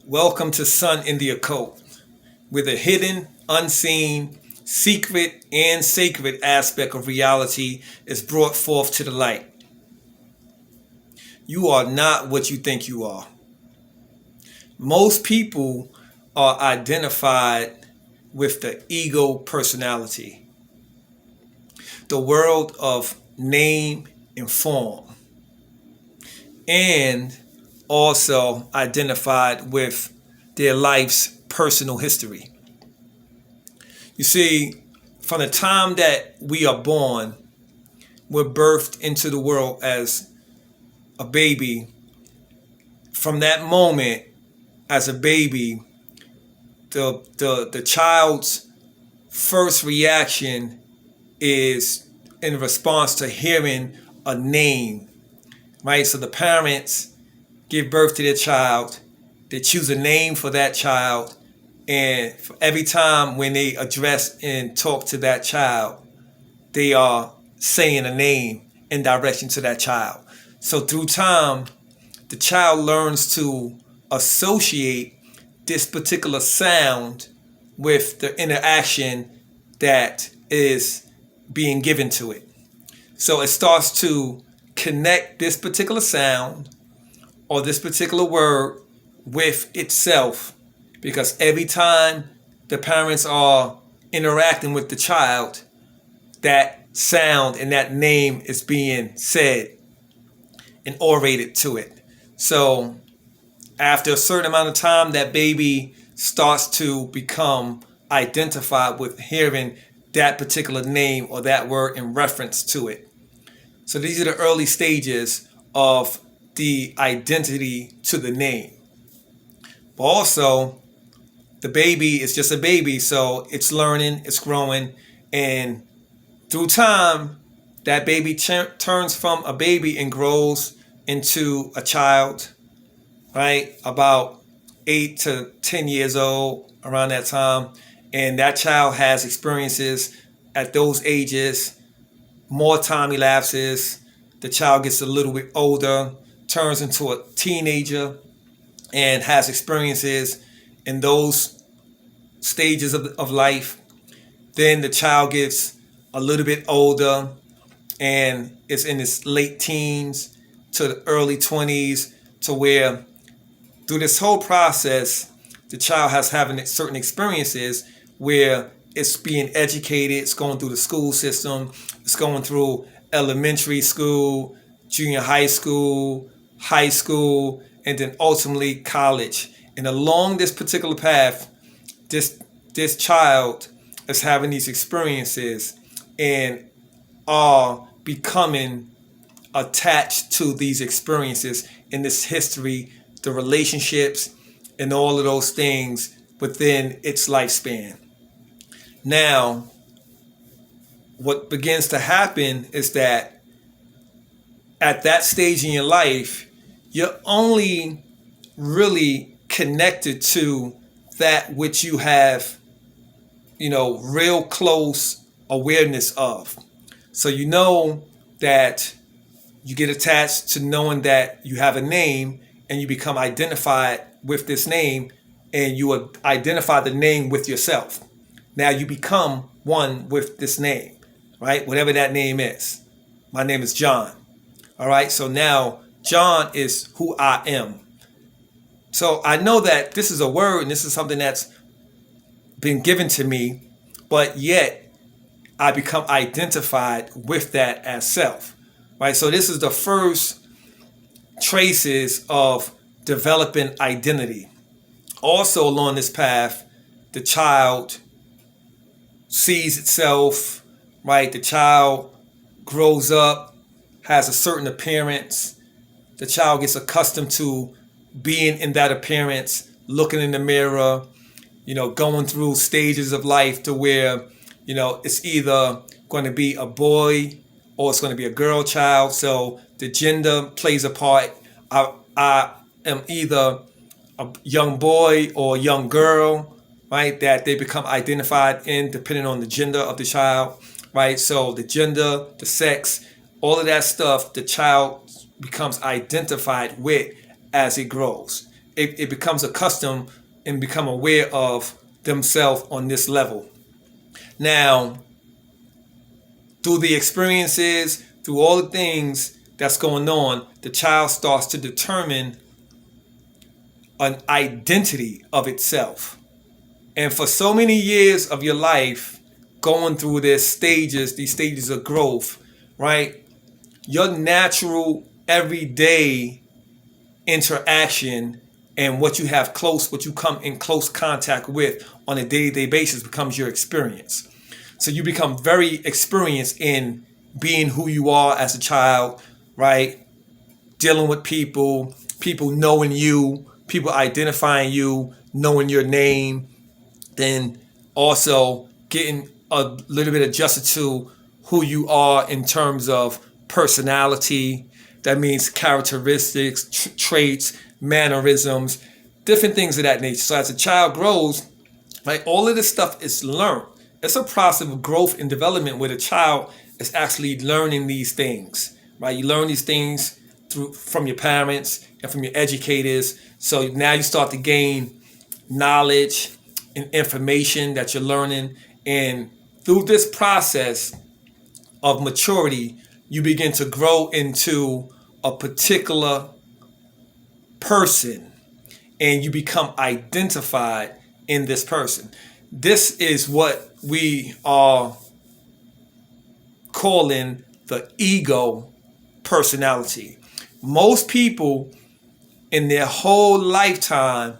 Welcome to Sun in the Occult, where the hidden, unseen, secret, and sacred aspect of reality is brought forth to the light. You are not what you think you are. Most people are identified with the ego personality, the world of name and form, and also identified with their life's personal history. You see, from the time that we are born, we're birthed into the world as a baby. From that moment, as a baby, the child's first reaction is in response to hearing a name, right? So the parents give birth to their child, they choose a name for that child, and every time when they address and talk to that child, they are saying a name in direction to that child. So through time, the child learns to associate this particular sound with the interaction that is being given to it. So it starts to connect this particular sound or this particular word with itself, because every time the parents are interacting with the child, that sound and that name is being said and orated to it. So after a certain amount of time, that baby starts to become identified with hearing that particular name or that word in reference to it. So these are the early stages of the identity to the name. But also, the baby is just a baby, so it's learning, it's growing, and through time, that baby turns from a baby and grows into a child, right? About 8 to 10 years old, around that time. And that child has experiences at those ages. More time elapses. The child gets a little bit older, turns into a teenager, and has experiences in those stages of life. Then the child gets a little bit older and is in its late teens to the early 20s, to where through this whole process, the child has having certain experiences where it's being educated, it's going through the school system, it's going through elementary school, junior high school, and then ultimately college. And along this particular path, this child is having these experiences and are becoming attached to these experiences in this history, the relationships, and all of those things within its lifespan. Now, what begins to happen is that at that stage in your life, you're only really connected to that which you have, real close awareness of. So you know that you get attached to knowing that you have a name, and you become identified with this name, and you identify the name with yourself. Now you become one with this name, right? Whatever that name is. My name is John. All right. So now John is who I am. So I know that this is a word and this is something that's been given to me, but yet I become identified with that as self, right? So this is the first traces of developing identity. Also along this path, the child sees itself, right? The child grows up, has a certain appearance. The child gets accustomed to being in that appearance, looking in the mirror, going through stages of life to where, it's either going to be a boy or it's going to be a girl child. So the gender plays a part. I am either a young boy or a young girl, right? That they become identified in depending on the gender of the child, right? So the gender, the sex, all of that stuff, the child becomes identified with as it grows. it becomes accustomed and become aware of themselves on this level. Now, through the experiences, through all the things that's going on, the child starts to determine an identity of itself. And for so many years of your life, going through these stages of growth, right? Your natural everyday interaction and what you come in close contact with on a day-to-day basis becomes your experience. So you become very experienced in being who you are as a child, right? Dealing with people knowing you, people identifying you, knowing your name, then also getting a little bit adjusted to who you are in terms of personality. That means characteristics, traits, mannerisms, different things of that nature. So as a child grows, right, all of this stuff is learned. It's a process of growth and development where the child is actually learning these things, right? You learn these things from your parents and from your educators. So now you start to gain knowledge and information that you're learning. And through this process of maturity, you begin to grow into a particular person and you become identified in this person. This is what we are calling the ego personality. Most people in their whole lifetime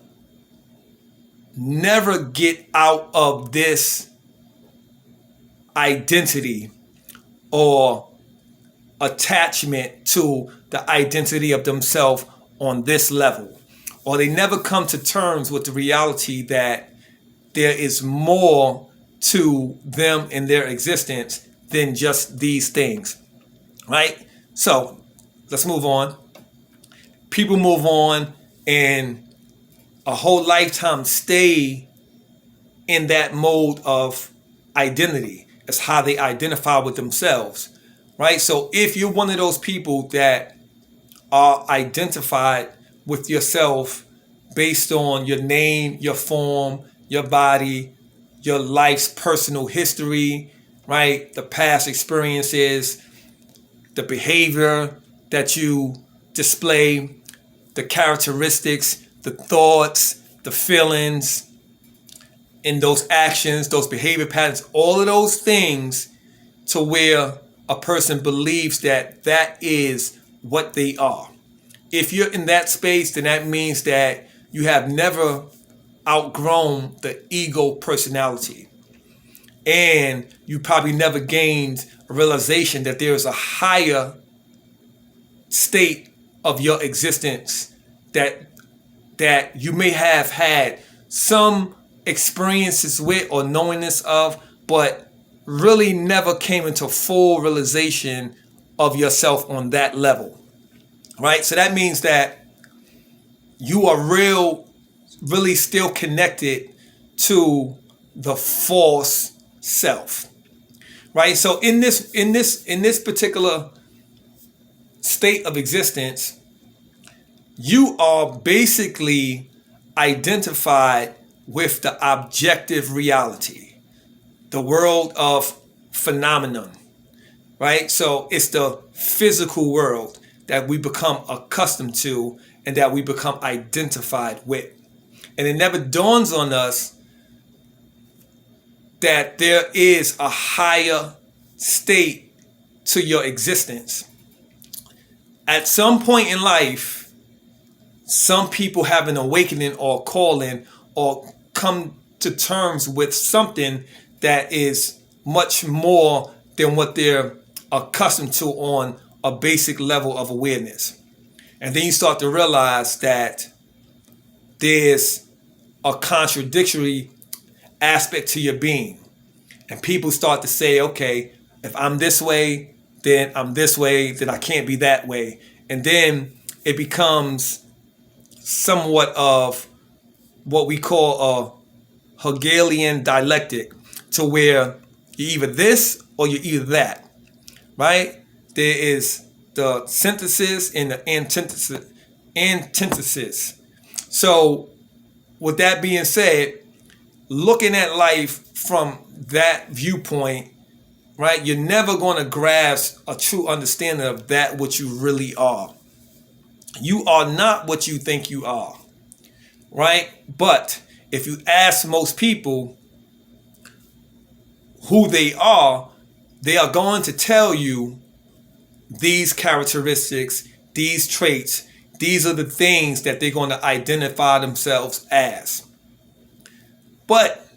never get out of this identity or attachment to the identity of themselves on this level, or they never come to terms with the reality that there is more to them in their existence than just these things, right? So let's move on. People move on and a whole lifetime stay in that mode of identity. It's how they identify with themselves, right? So if you're one of those people that are identified with yourself based on your name, your form, your body, your life's personal history, right? The past experiences, the behavior that you display, the characteristics, the thoughts, the feelings, and those actions, those behavior patterns, all of those things to where a person believes that that is what they are. If you're in that space, then that means that you have never outgrown the ego personality. And you probably never gained a realization that there is a higher state of your existence that you may have had some experiences with or knowingness of, but really never came into full realization of yourself on that level, right? So that means that you are really still connected to the false self, right? So in this particular state of existence, you are basically identified with the objective reality, the world of phenomenon, right? So it's the physical world that we become accustomed to and that we become identified with. And it never dawns on us that there is a higher state to your existence. At some point in life, some people have an awakening or calling or come to terms with something that is much more than what they're accustomed to on a basic level of awareness. And then you start to realize that there's a contradictory aspect to your being. And people start to say, okay, if I'm this way, then I'm this way, then I can't be that way. And then it becomes somewhat of what we call a Hegelian dialectic, to where you're either this or you're either that, right? There is the synthesis and the antithesis. So with that being said, looking at life from that viewpoint, right, you're never going to grasp a true understanding of that what you really are. You are not what you think you are, right? But if you ask most people who they are going to tell you these characteristics, these traits, these are the things that they're going to identify themselves as. But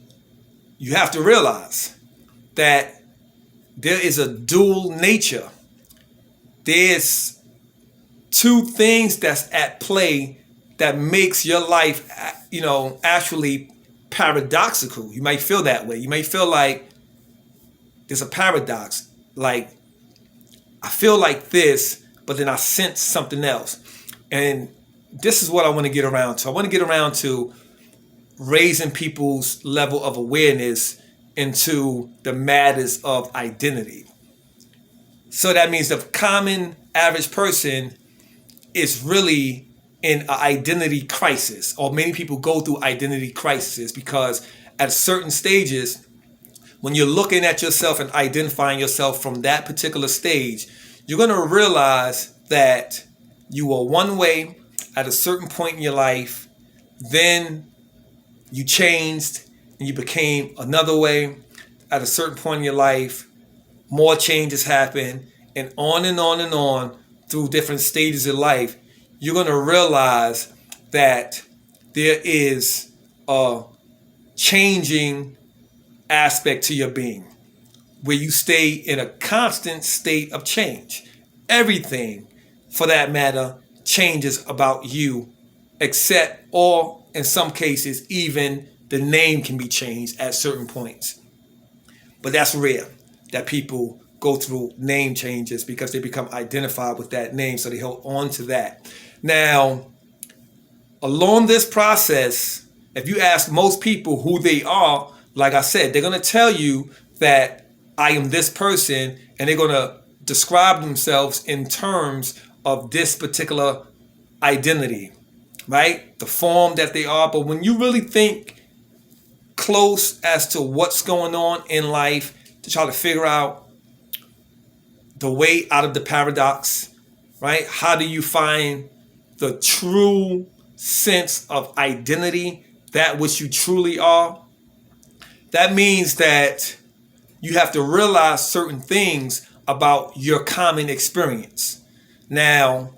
you have to realize that there is a dual nature. There's two things that's at play that makes your life, actually paradoxical. You might feel that way. You may feel like there's a paradox. Like, I feel like this, but then I sense something else. And this is what I want to get around to. I want to get around to raising people's level of awareness into the matters of identity. So that means the common average person is really in an identity crisis, or many people go through identity crises because at certain stages, when you're looking at yourself and identifying yourself from that particular stage, you're going to realize that you were one way at a certain point in your life, then you changed and you became another way at a certain point in your life, more changes happen, and on and on and on through different stages of life, you're going to realize that there is a changing aspect to your being where you stay in a constant state of change. Everything, for that matter, changes about you, except, or in some cases, even the name can be changed at certain points. But that's rare that people go through name changes because they become identified with that name, so they hold on to that. Now, along this process, if you ask most people who they are, like I said, they're going to tell you that I am this person, and they're going to describe themselves in terms of this particular identity, right? The form that they are. But when you really think close as to what's going on in life to try to figure out the way out of the paradox, right? How do you find the true sense of identity, that which you truly are? That means that you have to realize certain things about your common experience. Now,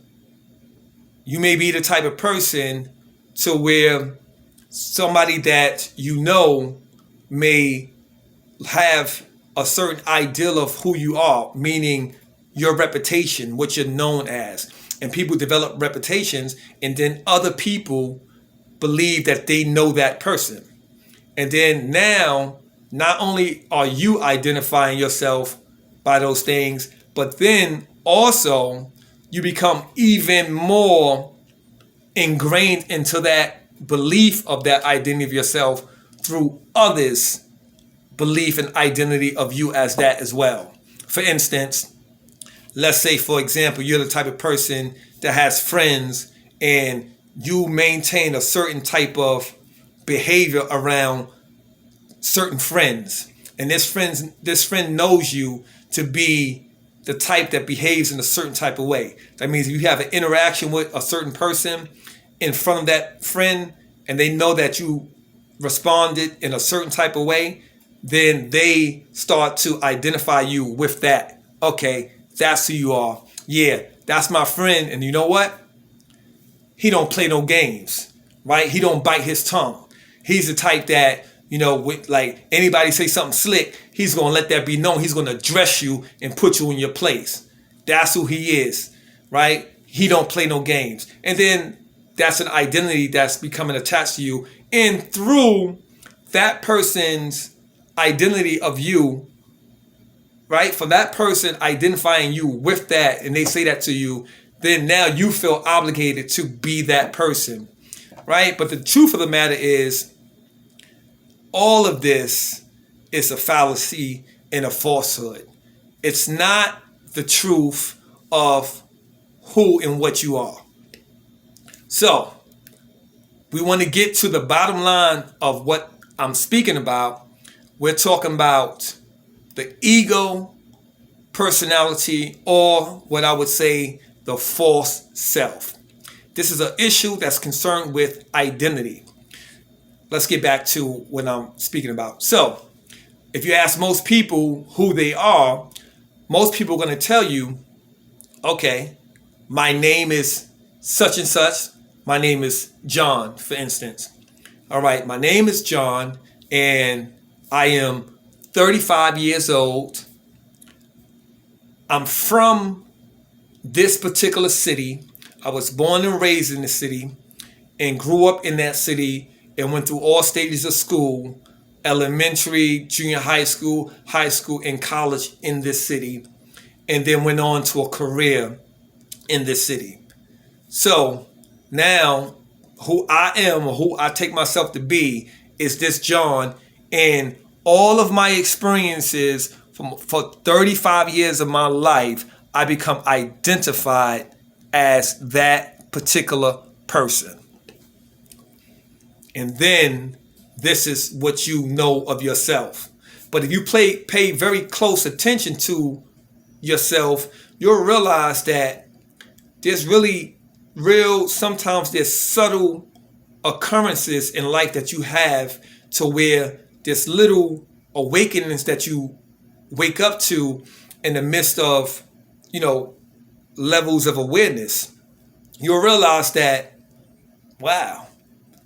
you may be the type of person to where somebody that you know may have a certain ideal of who you are, meaning your reputation, what you're known as. And people develop reputations, and then other people believe that they know that person. And then now, not only are you identifying yourself by those things, but then also you become even more ingrained into that belief of that identity of yourself through others' belief and identity of you as that as well. For instance, let's say, for example, you're the type of person that has friends and you maintain a certain type of behavior around certain friends. And this friend knows you to be the type that behaves in a certain type of way. That means if you have an interaction with a certain person in front of that friend and they know that you responded in a certain type of way, then they start to identify you with that. Okay, that's who you are. Yeah, that's my friend. And you know what? He don't play no games, right? He don't bite his tongue. He's the type that, with like anybody say something slick, he's going to let that be known. He's going to address you and put you in your place. That's who he is, right? He don't play no games. And then that's an identity that's becoming attached to you. And through that person's identity of you, right? For that person identifying you with that, and they say that to you, then now you feel obligated to be that person, right? But the truth of the matter is, all of this is a fallacy and a falsehood. It's not the truth of who and what you are. So, we want to get to the bottom line of what I'm speaking about. We're talking about the ego, personality, or what I would say the false self. This is an issue that's concerned with identity. Let's get back to what I'm speaking about. So, if you ask most people who they are, most people are going to tell you, okay, my name is such and such. My name is John, for instance. All right, my name is John, and I am 35 years old. I'm from this particular city. I was born and raised in the city and grew up in that city and went through all stages of school, elementary, junior high school, and college in this city, and then went on to a career in this city. So now who I am, or who I take myself to be, is this John, and all of my experiences for 35 years of my life, I become identified as that particular person. And then this is what you know of yourself. But if you pay very close attention to yourself, you'll realize that there's sometimes there's subtle occurrences in life that you have, to where there's little awakenings that you wake up to in the midst of, levels of awareness. You'll realize that, wow,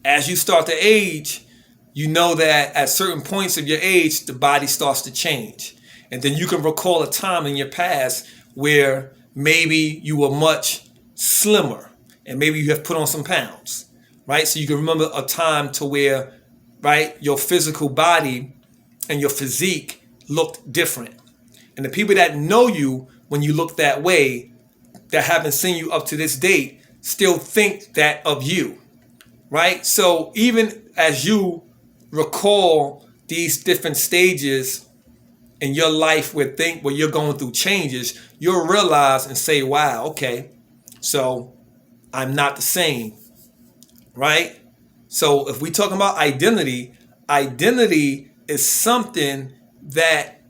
as you start to age, you know that at certain points of your age, the body starts to change. And then you can recall a time in your past where maybe you were much slimmer and maybe you have put on some pounds, right? So you can remember a time to where, right, your physical body and your physique looked different. And the people that know you when you look that way, that haven't seen you up to this date, still think that of you, right? So even as you recall these different stages in your life where you're going through changes, you'll realize and say, wow, okay, so I'm not the same, right? So if we talking about identity is something that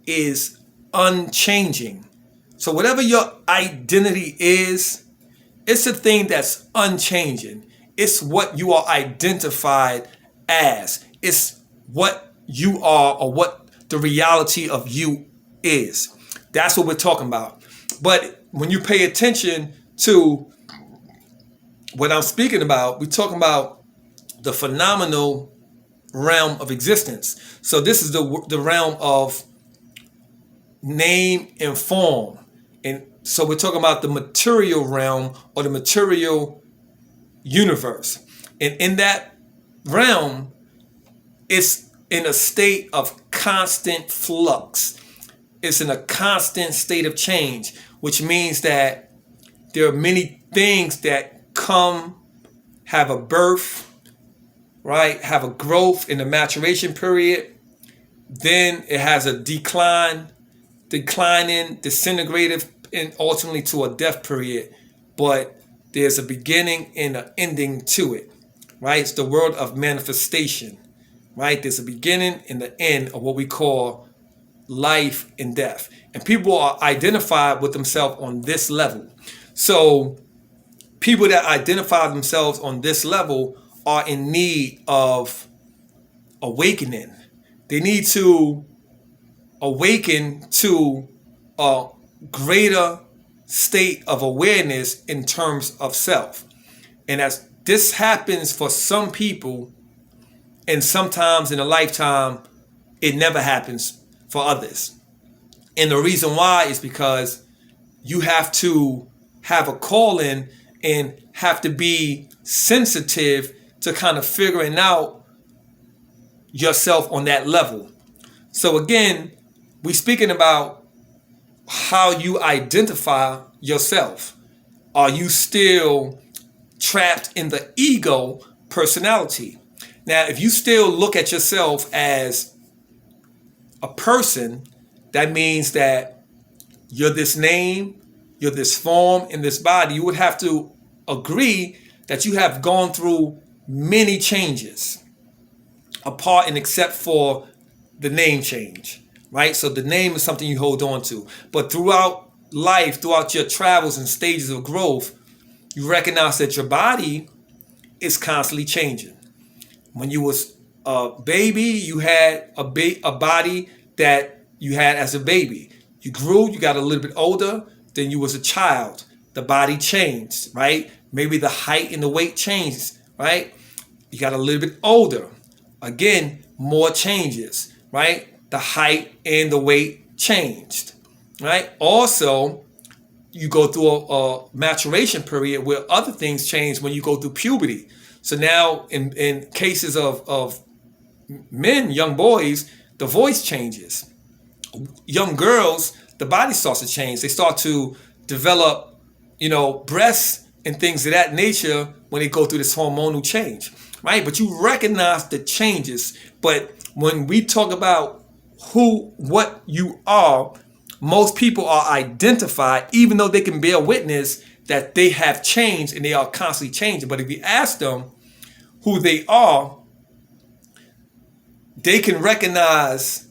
is unchanging. So whatever your identity is, it's a thing that's unchanging. It's what you are identified as. It's what you are, or what the reality of you is. That's what we're talking about. But when you pay attention to what I'm speaking about, we're talking about the phenomenal realm of existence. So this is the realm of name and form. And so we're talking about the material realm, or the material universe. And in that realm, it's in a state of constant flux. It's in a constant state of change, which means that there are many things that come, have a birth, right? Have a growth in the maturation period. Then it has a declining, disintegrative, and ultimately to a death period. But there's a beginning and an ending to it, right? It's the world of manifestation, right? There's a beginning and the end of what we call life and death. And people are identified with themselves on this level. So people that identify themselves on this level are in need of awakening. They need to awaken to a greater state of awareness in terms of self. And as this happens for some people, and sometimes in a lifetime, it never happens for others. And the reason why is because you have to have a calling and have to be sensitive to kind of figuring out yourself on that level. So again, we're speaking about how you identify yourself. Are you still trapped in the ego personality? Now, if you still look at yourself as a person, that means that you're this name, you're this form in this body. You would have to agree that you have gone through many changes apart and except for the name change, right? So the name is something you hold on to. But throughout life, throughout your travels and stages of growth, you recognize that your body is constantly changing. When you was a baby, you had a body that you had as a baby. You grew, you got a little bit older, then you was a child. The body changed, right? Maybe the height and the weight changed, right? You got a little bit older. Again, more changes, right? The height and the weight changed, right? Also, you go through a maturation period where other things change when you go through puberty. So now in cases of men, young boys, the voice changes. Young girls, the body starts to change. They start to develop, breasts and things of that nature when they go through this hormonal change, right? But you recognize the changes. But when we talk about what you are, most people are identified, even though they can bear witness that they have changed and they are constantly changing. But if you ask them who they are, they can recognize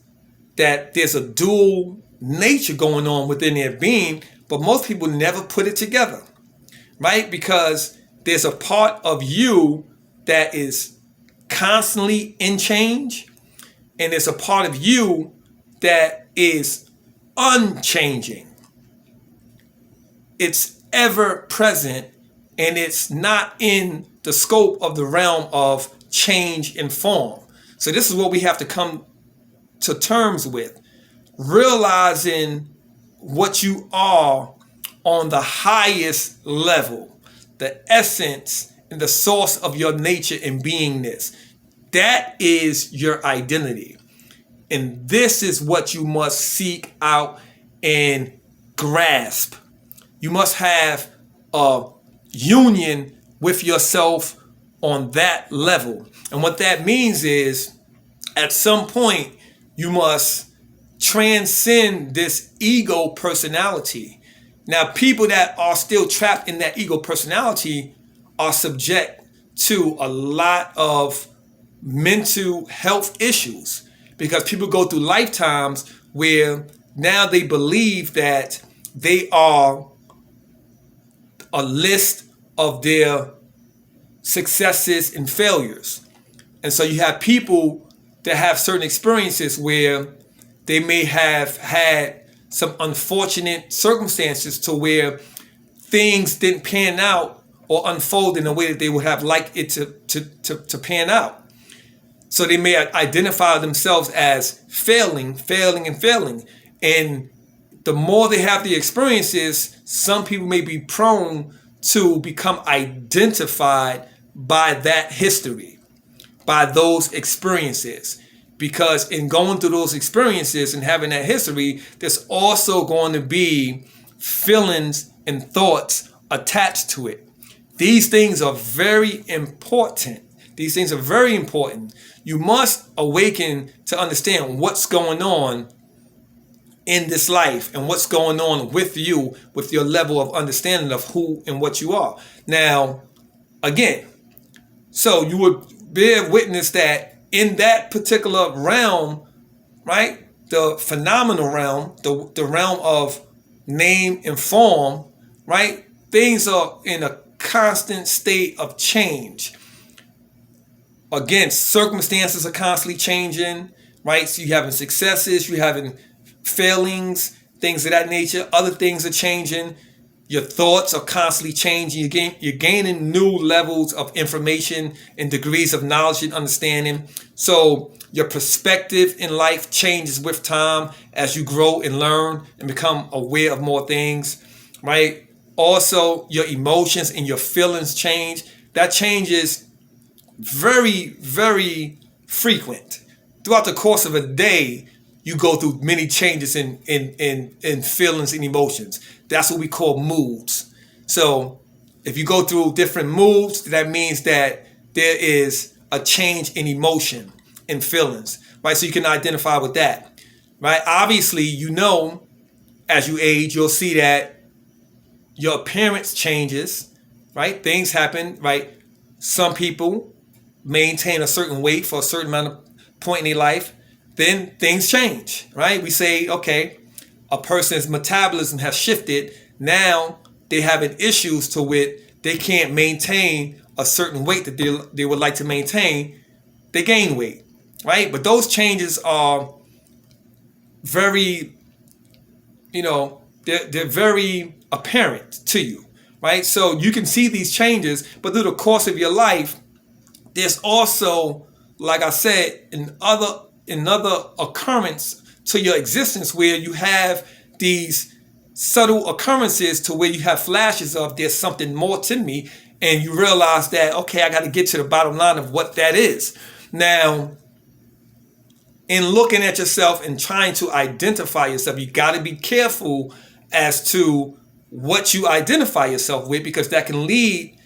that there's a dual nature going on within their being, but most people never put it together, right? Because there's a part of you that is constantly in change, and there's a part of you that is unchanging. It's ever present, and it's not in the scope of the realm of change and form. So this is what we have to come to terms with, realizing what you are on the highest level, the essence and the source of your nature and beingness. That is your identity. And this is what you must seek out and grasp. You must have a union with yourself on that level. And what that means is, at some point, you must transcend this ego personality. Now, people that are still trapped in that ego personality are subject to a lot of mental health issues, because people go through lifetimes where now they believe that they are a list of their successes and failures. And so you have people that have certain experiences where they may have had some unfortunate circumstances to where things didn't pan out or unfold in a way that they would have liked it to pan out. So they may identify themselves as failing. And the more they have the experiences, some people may be prone to become identified by that history, by those experiences. Because in going through those experiences and having that history, there's also going to be feelings and thoughts attached to it. These things are very important. You must awaken to understand what's going on in this life and what's going on with you, with your level of understanding of who and what you are. Now, again, so you would bear witness that in that particular realm, right, the phenomenal realm, the realm of name and form, right, things are in a constant state of change. Again, circumstances are constantly changing, right? So you're having successes, you're having failings, things of that nature. Other things are changing. Your thoughts are constantly changing. You're gaining new levels of information and degrees of knowledge and understanding. So your perspective in life changes with time as you grow and learn and become aware of more things, right? Also, your emotions and your feelings change. That change is very, very frequent. Throughout the course of a day, you go through many changes in feelings and emotions. That's what we call moods. So if you go through different moods, that means that there is a change in emotion and feelings, right? So you can identify with that, right? Obviously, as you age, you'll see that your appearance changes, right? Things happen, right? Some people maintain a certain weight for a certain amount of point in their life, then things change, right? We say, okay, a person's metabolism has shifted. Now they having issues to wit, they can't maintain a certain weight that they would like to maintain. They gain weight, right? But those changes are very, they're very apparent to you, right? So you can see these changes, but through the course of your life, there's also, like I said, another occurrence to your existence where you have these subtle occurrences to where you have flashes of there's something more to me, and you realize that, okay, I got to get to the bottom line of what that is. Now, in looking at yourself and trying to identify yourself, you got to be careful as to what you identify yourself with, because that can lead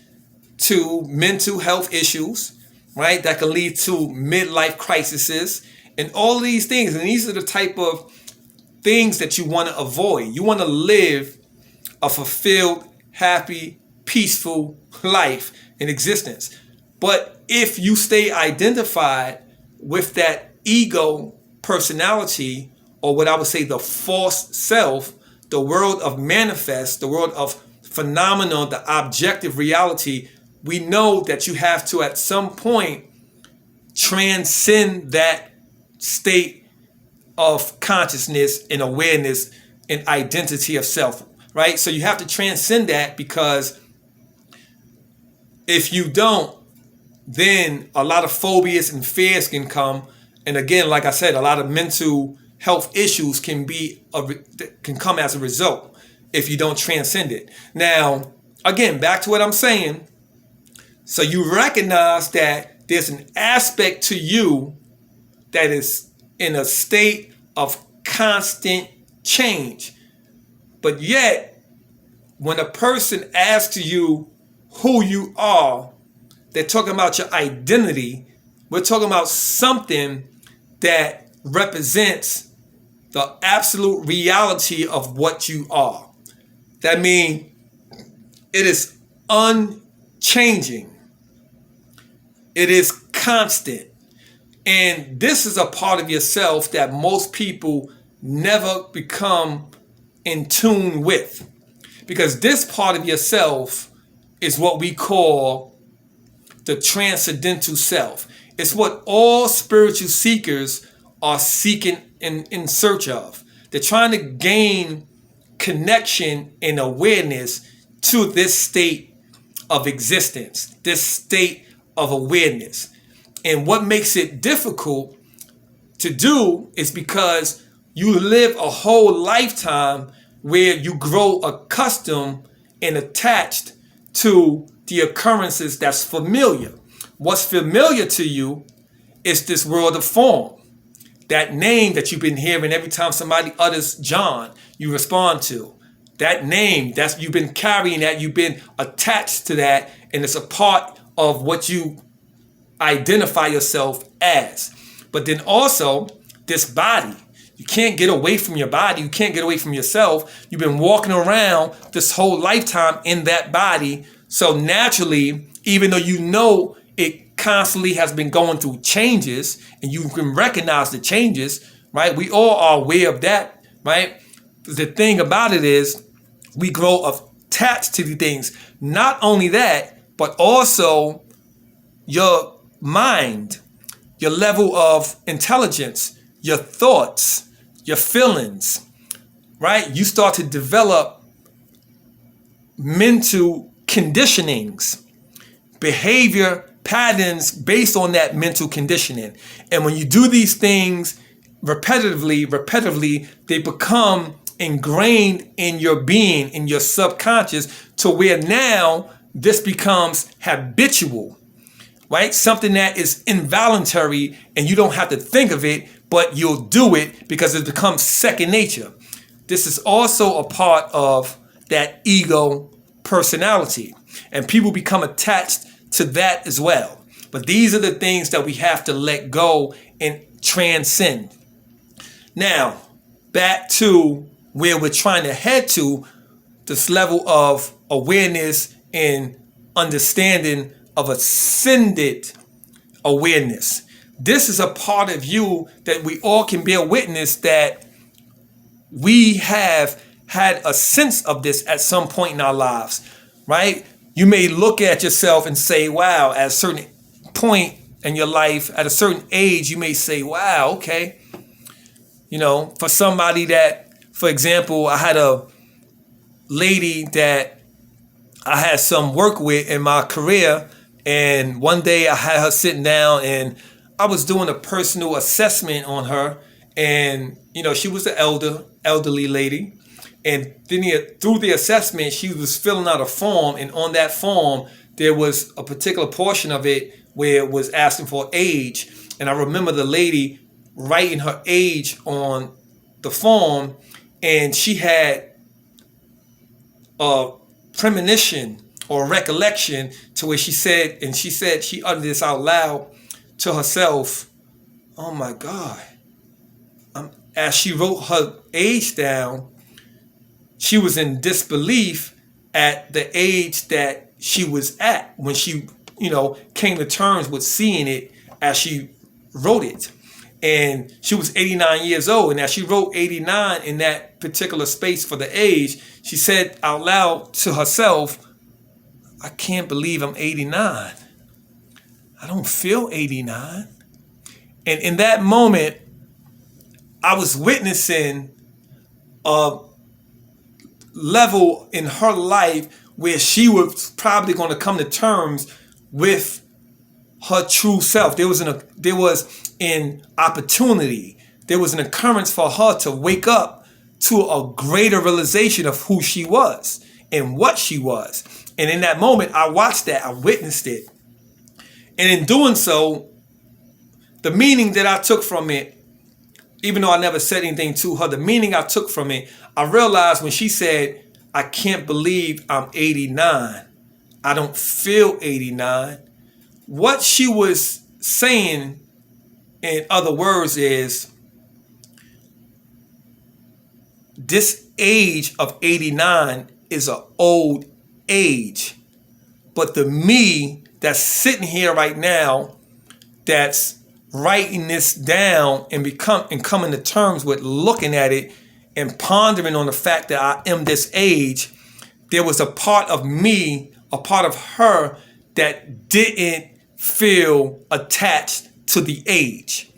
to mental health issues, right? That can lead to midlife crises and all these things. And these are the type of things that you want to avoid. You want to live a fulfilled, happy, peaceful life in existence. But if you stay identified with that ego personality, or what I would say the false self, the world of manifest, the world of phenomenal, the objective reality, we know that you have to at some point transcend that state of consciousness and awareness and identity of self, right? So you have to transcend that, because if you don't, then a lot of phobias and fears can come. And again, like I said, a lot of mental health issues can come as a result if you don't transcend it. Now, again, back to what I'm saying. So you recognize that there's an aspect to you that is in a state of constant change. But yet, when a person asks you who you are, they're talking about your identity. We're talking about something that represents the absolute reality of what you are. That means it is unchanging. It is constant. And this is a part of yourself that most people never become in tune with. Because this part of yourself is what we call the transcendental self. It's what all spiritual seekers are seeking in search of. They're trying to gain connection and awareness to this state of existence, this state of awareness. And what makes it difficult to do is because you live a whole lifetime where you grow accustomed and attached to the occurrences that's familiar. What's familiar to you is this world of form. That name that you've been hearing every time somebody utters John, you respond to. That name, that's you've been carrying that, you've been attached to that, and it's a part of what you identify yourself as. But then also this body. You can't get away from your body. You can't get away from yourself. You've been walking around this whole lifetime in that body. So naturally, even though you know it constantly has been going through changes and you can recognize the changes, right? We all are aware of that, right? The thing about it is we grow attached to the things. Not only that, but also your mind, your level of intelligence, your thoughts, your feelings, right? You start to develop mental conditionings, behavior patterns based on that mental conditioning. And when you do these things repetitively, they become ingrained in your being, in your subconscious, to where now this becomes habitual, right? Something that is involuntary and you don't have to think of it, but you'll do it because it becomes second nature. This is also a part of that ego personality, and people become attached to that as well. But these are the things that we have to let go and transcend. Now, back to where we're trying to head to, this level of awareness and understanding of ascended awareness. This is a part of you that we all can bear witness that we have had a sense of this at some point in our lives, right? You may look at yourself and say, wow, at a certain point in your life, at a certain age, you may say, wow, okay. You know, for somebody that, for example, I had a lady that I had some work with in my career, and one day I had her sitting down and I was doing a personal assessment on her, and you know, she was an elderly lady, and then through the assessment she was filling out a form, and on that form there was a particular portion of it where it was asking for age, and I remember the lady writing her age on the form, and she had a premonition or recollection to where she said she uttered this out loud to herself, oh my God. As she wrote her age down, she was in disbelief at the age that she was at when she, you know, came to terms with seeing it as she wrote it. And she was 89 years old. And as she wrote 89 in that particular space for the age, she said out loud to herself, I can't believe I'm 89. I don't feel 89. And in that moment, I was witnessing a level in her life where she was probably going to come to terms with her true self. There was an opportunity. There was an occurrence for her to wake up to a greater realization of who she was and what she was. And in that moment, I watched that. I witnessed it. And in doing so, the meaning that I took from it, even though I never said anything to her, the meaning I took from it, I realized when she said, I can't believe I'm 89. I don't feel 89. What she was saying, in other words, is this age of 89 is an old age. But the me that's sitting here right now, that's writing this down and coming to terms with looking at it and pondering on the fact that I am this age, there was a part of me, a part of her that didn't feel attached to the age,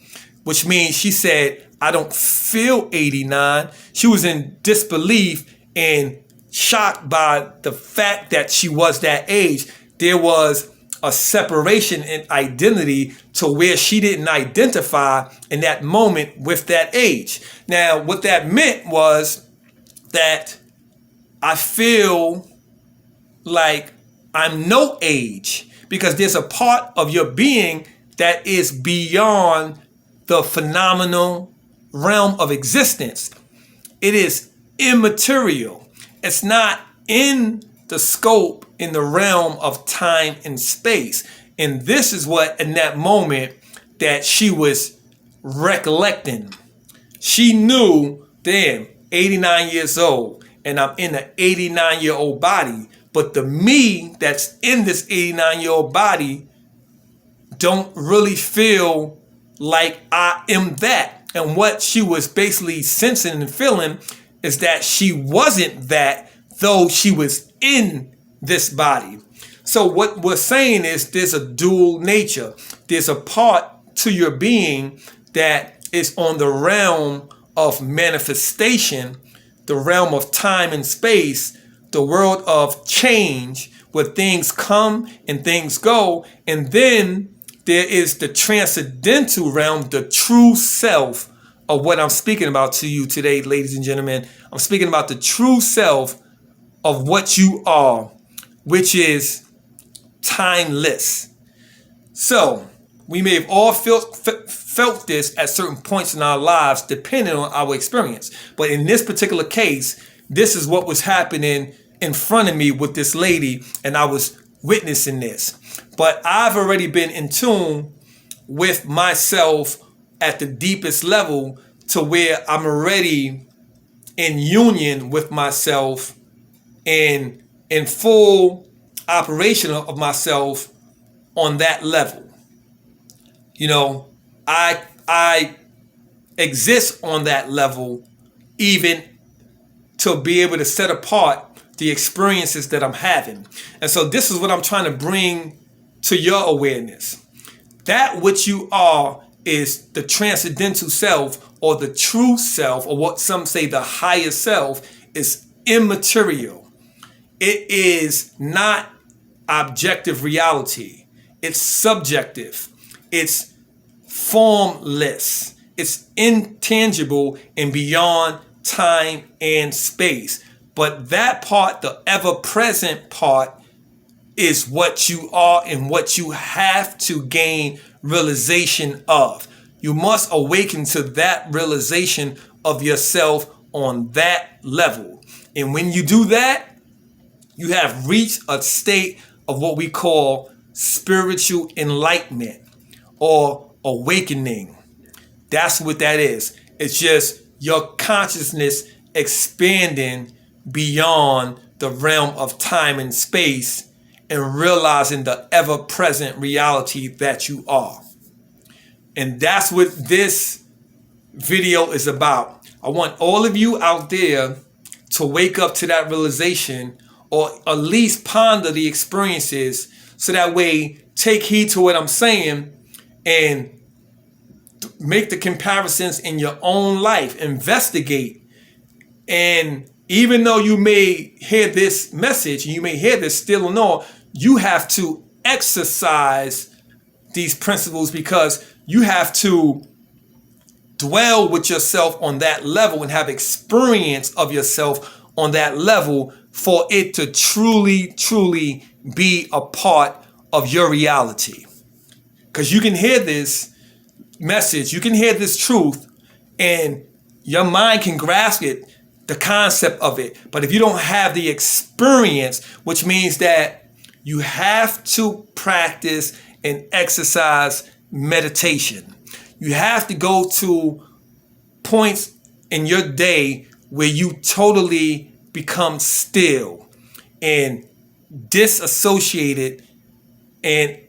which means she said, I don't feel 89. She was in disbelief and shocked by the fact that she was that age. There was a separation in identity to where she didn't identify in that moment with that age. Now, what that meant was that I feel like I'm no age, because there's a part of your being that is beyond the phenomenal realm of existence. It is immaterial. It's not in the scope, in the realm of time and space. And this is what, in that moment, that she was recollecting. She knew, damn, 89 years old, and I'm in an 89-year-old body. But the me that's in this 89-year-old body don't really feel like I am that. And what she was basically sensing and feeling is that she wasn't that, though she was in this body. So what we're saying is there's a dual nature. There's a part to your being that is on the realm of manifestation, the realm of time and space, the world of change, where things come and things go. And then there is the transcendental realm, the true self of what I'm speaking about to you today, ladies and gentlemen. I'm speaking about the true self of what you are, which is timeless. So we may have all felt this at certain points in our lives, depending on our experience. But in this particular case, this is what was happening in front of me with this lady, and I was witnessing this. But I've already been in tune with myself at the deepest level to where I'm already in union with myself and in full operation of myself on that level. You know, I exist on that level even to be able to set apart the experiences that I'm having. And so this is what I'm trying to bring to your awareness. That which you are is the transcendental self, or the true self, or what some say the higher self, is immaterial. It is not objective reality. It's subjective. It's formless. It's intangible and beyond time and space. But that part, the ever-present part, is what you are and what you have to gain realization of. You must awaken to that realization of yourself on that level. And when you do that, you have reached a state of what we call spiritual enlightenment or awakening. That's what that is. It's just your consciousness expanding beyond the realm of time and space and realizing the ever-present reality that you are. And that's what this video is about. I want all of you out there to wake up to that realization, or at least ponder the experiences, so that way take heed to what I'm saying and make the comparisons in your own life. Investigate. And even though you may hear this message, you may hear this still and all, you have to exercise these principles, because you have to dwell with yourself on that level and have experience of yourself on that level for it to truly, truly be a part of your reality. Because you can hear this message, you can hear this truth, and your mind can grasp it, the concept of it. But if you don't have the experience, which means that you have to practice and exercise meditation. You have to go to points in your day where you totally become still and disassociated and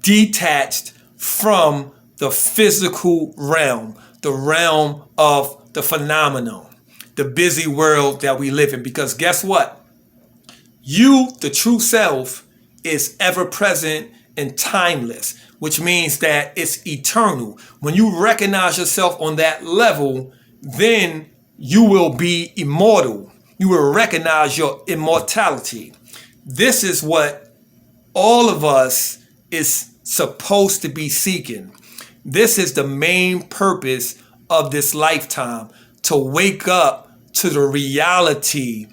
detached from the physical realm, the realm of the phenomenon, the busy world that we live in. Because guess what? You, the true self, is ever present and timeless, which means that it's eternal. When you recognize yourself on that level, then you will be immortal. You will recognize your immortality. This is what all of us is supposed to be seeking. This is the main purpose of this lifetime, to wake up to the reality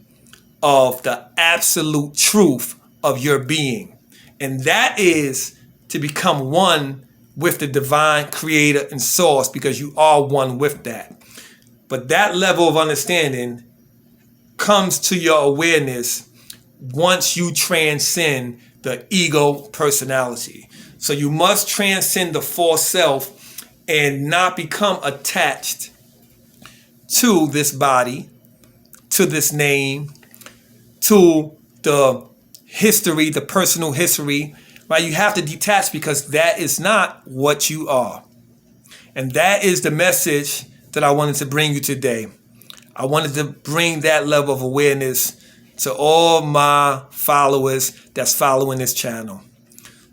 of the absolute truth of your being. And that is to become one with the divine creator and source, because you are one with that. But that level of understanding comes to your awareness once you transcend the ego personality. So you must transcend the false self and not become attached to this body, to this name, to the history, the personal history, right? You have to detach, because that is not what you are. And that is the message that I wanted to bring you today. I wanted to bring that level of awareness to all my followers that's following this channel.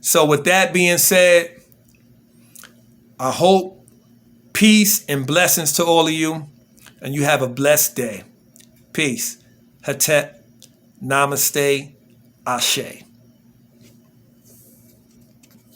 So with that being said, I hope peace and blessings to all of you, and you have a blessed day. Peace. Hatet. Namaste. Ashe.